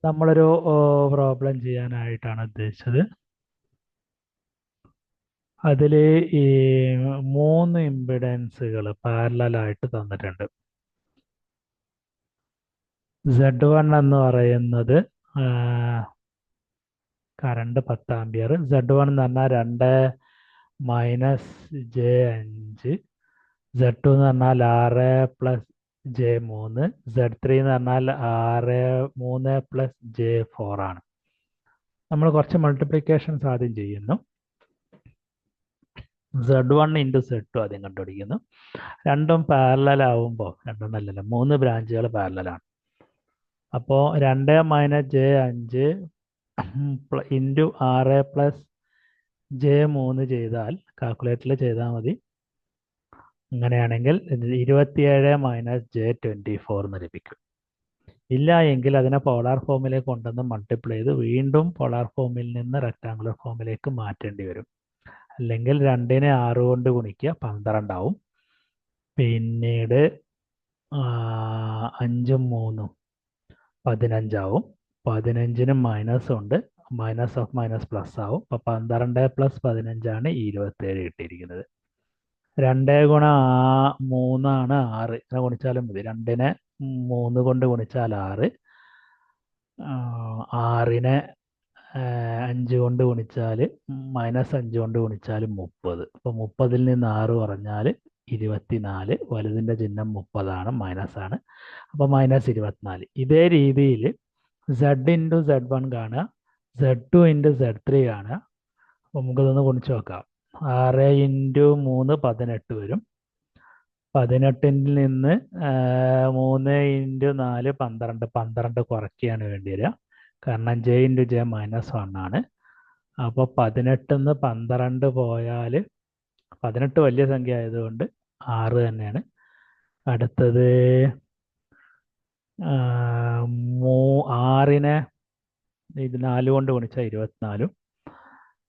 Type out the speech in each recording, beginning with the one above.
നമ്മളൊരു പ്രോബ്ലം ചെയ്യാനായിട്ടാണ് ഉദ്ദേശിച്ചത്. അതിൽ ഈ 3 ഇമ്പിഡൻസുകൾ പാരലലായിട്ട് തന്നിട്ടുണ്ട്. Z1 എന്ന് പറയുന്നത് കറണ്ട് 10 ആംപിയർ. Z1 എന്ന് പറഞ്ഞാൽ 2 മൈനസ് ജെ 5. Z2 എന്ന് പറഞ്ഞാൽ 6 പ്ലസ് ജെ 3. Z3 എന്ന് പറഞ്ഞാൽ 6 3 പ്ലസ് ജെ 4 ആണ്. നമ്മൾ കുറച്ച് മൾട്ടിപ്ലിക്കേഷൻസ് ആദ്യം ചെയ്യുന്നു. Z1 ഇൻറ്റു Z2 ആദ്യം കണ്ടുപിടിക്കുന്നു. രണ്ടും പാരലൽ ആവുമ്പോൾ, രണ്ടെണ്ണമല്ലല്ലോ 3 ബ്രാഞ്ചുകൾ പാരലലാണ്. അപ്പോൾ 2 minus J 5 into 6 plus J 3 ചെയ്താൽ, കാൽക്കുലേറ്ററിൽ ചെയ്താൽ മതി. അങ്ങനെയാണെങ്കിൽ 27 മൈനസ് ജെ 24 എന്ന് ലഭിക്കും. ഇല്ല എങ്കിൽ അതിനെ പോളാർ ഫോമിലേക്ക് കൊണ്ടുവന്ന് മൾട്ടിപ്ലൈ ചെയ്ത് വീണ്ടും പോളാർ ഫോമിൽ നിന്ന് റെക്ടാങ്കുലർ ഫോമിലേക്ക് മാറ്റേണ്ടി വരും. അല്ലെങ്കിൽ 2നെ 6 കൊണ്ട് ഗുണിക്കുക, 12 ആവും. പിന്നീട് 5ഉം 3ഉം 15 ആവും. 15ന് മൈനസ് ഉണ്ട്, മൈനസ് ഓഫ് മൈനസ് പ്ലസ് ആവും. അപ്പോൾ 12 പ്ലസ് 15 27 കിട്ടിയിരിക്കുന്നത്. 2 ഗുണം 3 ആണ് 6. ഇങ്ങനെ ഗുണിച്ചാലും മതി. 2നെ 3 കൊണ്ട് ഗുണിച്ചാൽ 6, 6നെ 5 കൊണ്ട് ഗുണിച്ചാൽ -5 കൊണ്ട് ഗുണിച്ചാൽ 30. അപ്പോൾ 30ൽ നിന്ന് 6 കുറഞ്ഞാൽ 24. വലുതിൻ്റെ ചിഹ്നം 30 ആണ്, മൈനസ് ആണ്. അപ്പോൾ -24. ഇതേ രീതിയിൽ Z ഇൻറ്റു Z1 കാണുക, Z2 ഇൻറ്റു Z3 കാണുക. അപ്പോൾ നമുക്കിതൊന്ന് ഗുണിച്ച് നോക്കാം. 6 ഇൻറ്റു 3 18 വരും. 18ൽ നിന്ന് 3 ഇൻറ്റു 4 12. 12 കുറയ്ക്കുകയാണ് വേണ്ടി വരിക, കാരണം ജെ ഇൻറ്റു ജെ -1 ആണ്. അപ്പോൾ 18 നിന്ന് 12 പോയാൽ 18 വലിയ സംഖ്യ ആയതുകൊണ്ട് 6 തന്നെയാണ്. അടുത്തത് 6നെ ഇത് 4 കൊണ്ട് ഗുണിച്ചാൽ 24.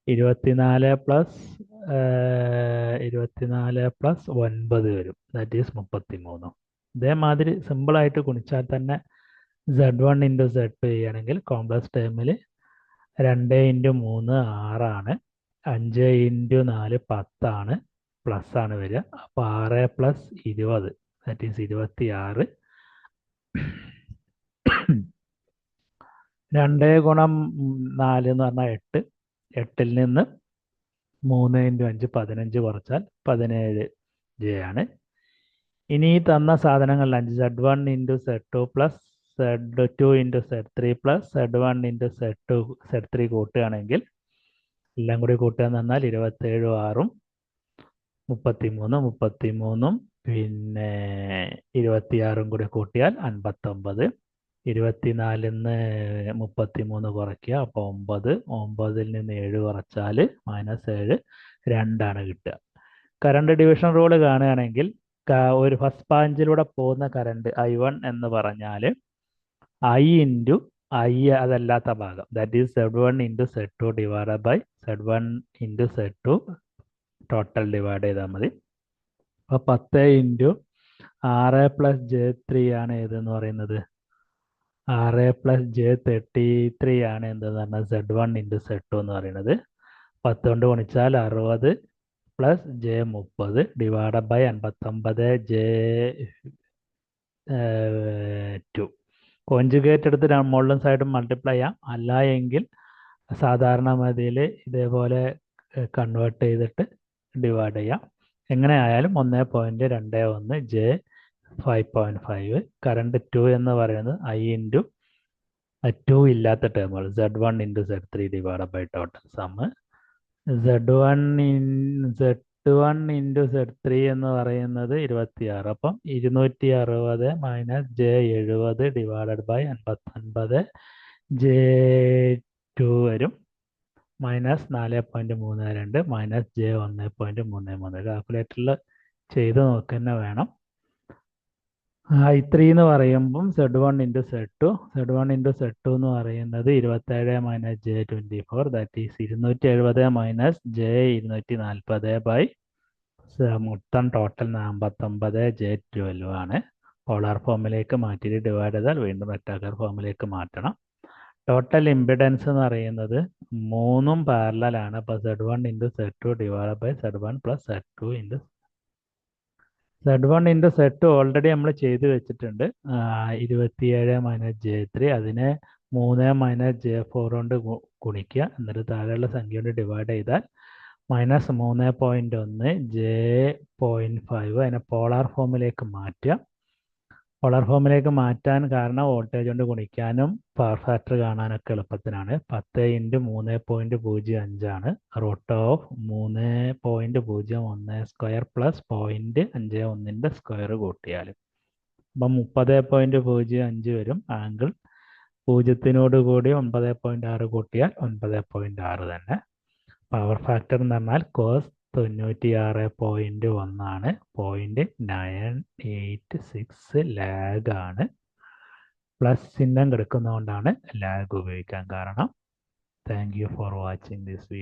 24 പ്ലസ് 9 വരും, ദാറ്റ് ഈസ് 33. ഇതേമാതിരി സിമ്പിളായിട്ട് ഗുണിച്ചാൽ തന്നെ Z1 ഇൻറ്റു Z2 ചെയ്യുകയാണെങ്കിൽ കോംപ്ലക്സ് ടേമിൽ 2 ഇൻറ്റു 3 6 ആണ്, 5 ഇൻറ്റു 4 10 ആണ്, പ്ലസ് ആണ് വരിക. അപ്പോൾ 6 പ്ലസ് 20, ദാറ്റ് ഈസ് 26. 2 ഗുണം 4 എന്ന് പറഞ്ഞാൽ 8. 8ൽ നിന്ന് 3 ഇൻറ്റു 5 15 കുറച്ചാൽ 17 ജെ ആണ്. ഇനി ഈ തന്ന സാധനങ്ങളിൽ 5 Z1 into Z2 plus Z2 into Z3 plus Z1 into Z3 കൂട്ടുകയാണെങ്കിൽ, എല്ലാം കൂടി കൂട്ടുക എന്ന് പറഞ്ഞാൽ 27 6ഉം 33 33ഉം പിന്നെ 26ഉം കൂടി കൂട്ടിയാൽ 59. 24ൽ നിന്ന് 33 കുറയ്ക്കുക, അപ്പോൾ 9. 9ൽ നിന്ന് 7 കുറച്ചാൽ -7, 2 കിട്ടുക. കറണ്ട് ഡിവിഷൻ റൂൾ കാണുകയാണെങ്കിൽ ഒരു ഫസ്റ്റ് ബ്രാഞ്ചിലൂടെ പോകുന്ന കറണ്ട് I1 എന്ന് പറഞ്ഞാൽ I ഇൻറ്റു I അതല്ലാത്ത ഭാഗം, that is Z1 into Z2 divide by Z1 into Z2 total divide ചെയ്താൽ മതി. അപ്പോൾ 10 ഇൻറ്റു 6 പ്ലസ് J3 ആണ് ഏതെന്ന് പറയുന്നത്, 6 പ്ലസ് J33 ആണ് എന്തെന്ന് പറഞ്ഞാൽ Z1 ഇൻറ്റു Z2 എന്ന് പറയുന്നത്. 10 കൊണ്ട് ഗുണിച്ചാൽ 60 plus J30 divide by 59 J2. Conjugate എടുത്ത് മുകളിലും സൈഡും മൾട്ടിപ്ലൈ ചെയ്യാം, അല്ല എങ്കിൽ സാധാരണ മതിയിൽ ഇതേപോലെ കൺവേർട്ട് ചെയ്തിട്ട് ഡിവൈഡ് ചെയ്യാം. എങ്ങനെ ആയാലും 1.21 J 5.5. കറണ്ട് 2 എന്ന് പറയുന്നത് I ഇൻറ്റു 2 ഇല്ലാത്ത ടേമുകൾ Z1 into Z3 divide by total sum. Z1 into Z3 എന്ന് പറയുന്നത് 26. അപ്പം 260 minus J70 divided by 59 J2 വരും, -4.32 മൈനസ് J1.33. കാൽക്കുലേറ്ററിൽ ചെയ്ത് നോക്കുക തന്നെ വേണം. I3 എന്ന് പറയുമ്പം Z1 ഇൻറ്റു Z2 എന്ന് പറയുന്നത് 27 minus J24, that is 270 minus J240 by മൊത്തം ടോട്ടൽ 59 J12 ആണ്. പോളാർ ഫോമിലേക്ക് മാറ്റിയിട്ട് ഡിവൈഡ് ചെയ്താൽ വീണ്ടും റെക്ടാങ്കുലർ ഫോമിലേക്ക് മാറ്റണം. ടോട്ടൽ ഇമ്പിഡൻസ് എന്ന് പറയുന്നത് മൂന്നും പാരലലാണ്. അപ്പോൾ Z1 into Z2 divide by Z1 plus Z2 into Z1 into Z2 already നമ്മൾ ചെയ്ത് വെച്ചിട്ടുണ്ട്. 27 മൈനസ് J3 അതിനെ 3 മൈനസ് J4 കൊണ്ട് ഗുണിക്കുക. എന്നിട്ട് താഴെയുള്ള സംഖ്യ കൊണ്ട് ഡിവൈഡ് ചെയ്താൽ -3.1 J.5 അതിനെ പോളാർ ഫോമിലേക്ക് മാറ്റുക. പോളാർ ഫോമിലേക്ക് മാറ്റാൻ കാരണം വോൾട്ടേജ് കൊണ്ട് ഗുണിക്കാനും പവർ ഫാക്ടർ കാണാനൊക്കെ എളുപ്പത്തിനാണ്. 10 ഇൻറ്റു 3.05 ആണ്. √3.01 സ്ക്വയർ പ്ലസ് 0.51 സ്ക്വയർ കൂട്ടിയാൽ അപ്പം 30.05 വരും. ആംഗിൾ 0 കൂടി 9.6 കൂട്ടിയാൽ 9.6 തന്നെ. പവർ ഫാക്ടർ എന്ന് പറഞ്ഞാൽ കോസ് 96.1 ആണ്. 0.986 ലാഗ് ആണ്. പ്ലസ് ചിഹ്നം കിടക്കുന്നതുകൊണ്ടാണ് ലാഗ് ഉപയോഗിക്കാൻ കാരണം. Thank you for watching this video.